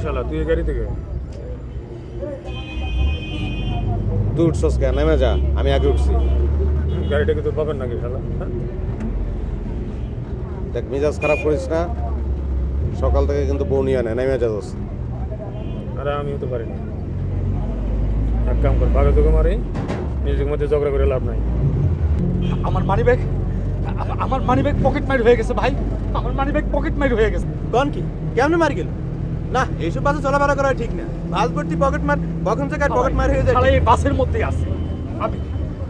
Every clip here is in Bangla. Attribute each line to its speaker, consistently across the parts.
Speaker 1: শালা তুই এই গাড়ি থেকে
Speaker 2: তুই উঠছস কেন? নেমে যা, আমি আগে উঠছি।
Speaker 1: গাড়িটা কি তোর পাবেন নাকি শালা? হ্যাঁ?
Speaker 2: দেখ, মেজাজ খারাপ করিস না। সকাল থেকে কিন্তু বউ নিয়ে নেয়। নেমে যা দোস্ত।
Speaker 1: আরে আমিও তো পারি না। এক কাম কর, বাগে তোকে মারি, নিজের মধ্যে ঝগড়া করে লাভ নাই।
Speaker 3: আমার মানিব্যাগ আমার মানিব্যাগ পকেট মারি হয়ে গেছে ভাই। আমার মানিব্যাগ পকেট মারি হয়ে গেছে।
Speaker 4: কোন কি কেমনে মার গেল? না, এইসব বাসে চলাফেরা করা ঠিক না। বাস ভর্তি পকেট মার, কখন থেকে পকেট মার হয়ে যায়।
Speaker 3: শালা এই বাসের মধ্যেই আছে।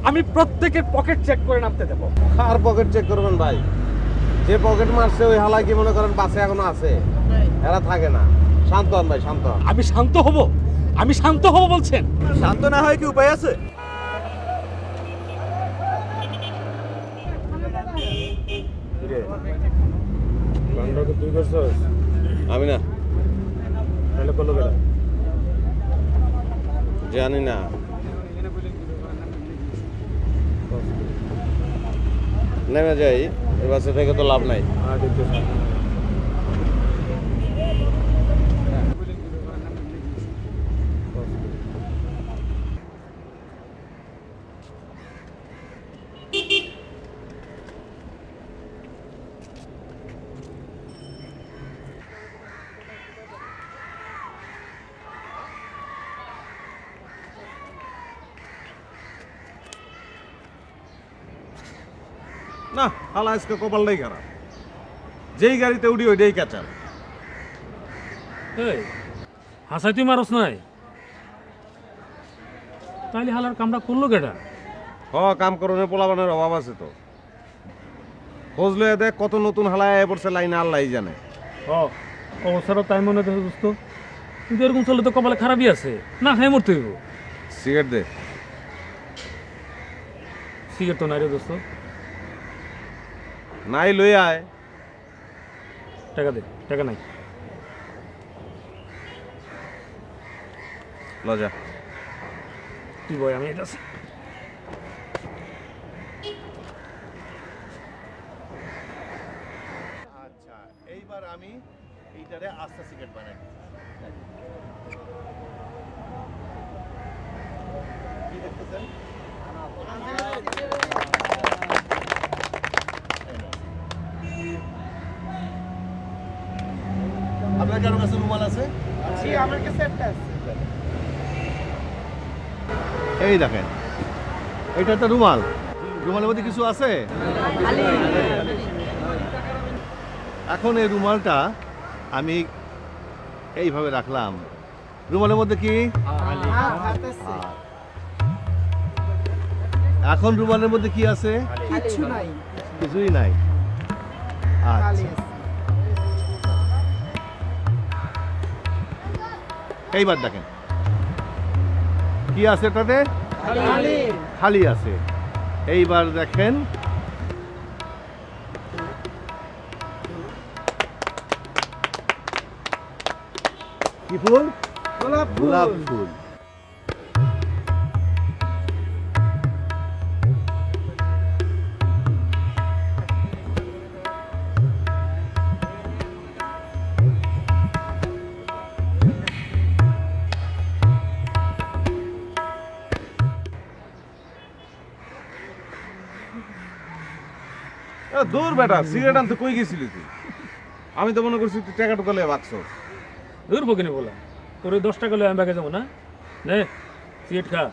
Speaker 3: আমি প্রত্যেকের পকেট চেক করে নামতে দেবো।
Speaker 2: আর পকেট চেক করবেন ভাই? যে পকেট মারছে ওই হালাই কি মনে করেন বাসে এখনো আছে? এরা থাকে না। শান্ত হন ভাই, শান্ত হন।
Speaker 3: আমি শান্ত হব? আমি শান্ত হব বলছেন?
Speaker 4: শান্ত না হয় কি উপায় আছে?
Speaker 1: কিরে কাণ্ডকে তুই করছস?
Speaker 2: আমি না,
Speaker 1: তাহলে করলো কেটা?
Speaker 2: জানি না। নেমে যাই, এই বাসে থেকে তো লাভ নাই।
Speaker 1: হ্যাঁ দেখতেছি।
Speaker 2: না, হালা আজকে কপালটাই খারাপ। যেই গাড়িতে উঠি ওইটাই ক্যাচাল।
Speaker 1: এই হাসাই তুই মারস নাই? তাইলে হালার কামটা করলো কেটা?
Speaker 2: কাম করণের পোলাবানের অভাব আছে তো। খোঁজ লইয়া দেখ কত নতুন হালায় আয়া পড়ছে লাইনে, আল্লাহ জানে।
Speaker 1: অবসরও তাই মনে হচ্ছে দোস্ত। কিন্তু এরকম চললে তো কপালে খারাপই আছে। না খাই মরতে হইব।
Speaker 2: সিগারেট দে।
Speaker 1: সিগারেট তো নাই রে দোস্ত।
Speaker 2: নাই লই আয়।
Speaker 1: টাকা দে, টাকা নাই।
Speaker 2: লজা
Speaker 1: তুই বয়, আমি এটা
Speaker 2: আচ্ছা, এইবার আমি এইটারে আস্তা সিগারেট বানাই। কি দেখতেছেন? আপনার কারো কাছে রুমাল আছে?
Speaker 4: জি, আমার কাছে একটা আছে।
Speaker 2: এই দেখেন, এটা একটা রুমাল। রুমালের মধ্যে কিছু আছে? এখন এই রুমালটা আমি এইভাবে রাখলাম। রুমালের মধ্যে কি? এখন রুমালের মধ্যে কি আছে?
Speaker 4: কিছু নাই।
Speaker 2: কিছুই নাই। আচ্ছা, এইবার দেখেন কি আছে এটাতে? খালি আছে। এইবার দেখেন কি ফুল? গোলাপ ফুল। দূর বেটা, সিগারেট আনতে কই গেছিলি তুই? আমি তো মনে করছি তুই টাকা টুকা লিয়ে বাকছ।
Speaker 1: দূর বকিনি বলা। তোর 10 টাকা লয়ে আমি ব্যাগে যাবো না? নে সিগারেট খা।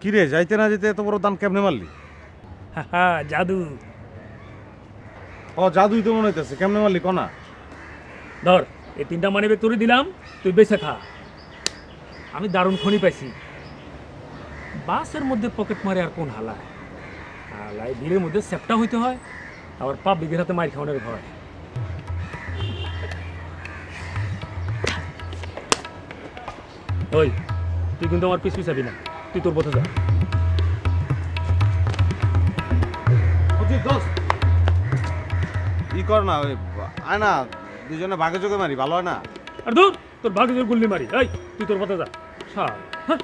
Speaker 2: কিরে, যাইতে না যেতে এত বড় দান কেমনে মারলি?
Speaker 1: জাদু।
Speaker 2: জাদুই তো মনে হইতেছে। কেমনে মারলি কনা?
Speaker 1: ধর, এই 3টা মানিব্যাগ তোরে দিলাম, তুই বেঁচে খা। আমি দারুণ খনি পাইছি। বাসের মধ্যে পকেট মারে আর কোন হালায়? হালায় ভিড়ের মধ্যে সেপটা হইতে হয়, আবার পাবলিকের হাতে মাইর খাওয়ানোর ভয়। ওই তুই কিন্তু আমার পিছু যাবি না। তুই তোর পথে যা।
Speaker 2: অজিত দোস্ত ই কর না ওই আয় না দুজনে ভাগে চোখে মারি ভালো হয় না
Speaker 1: আর দূর তোর ভাগ্যের গুল্লি মারি, এই তুই তোর পথে যা। শালা, হ্যাঁ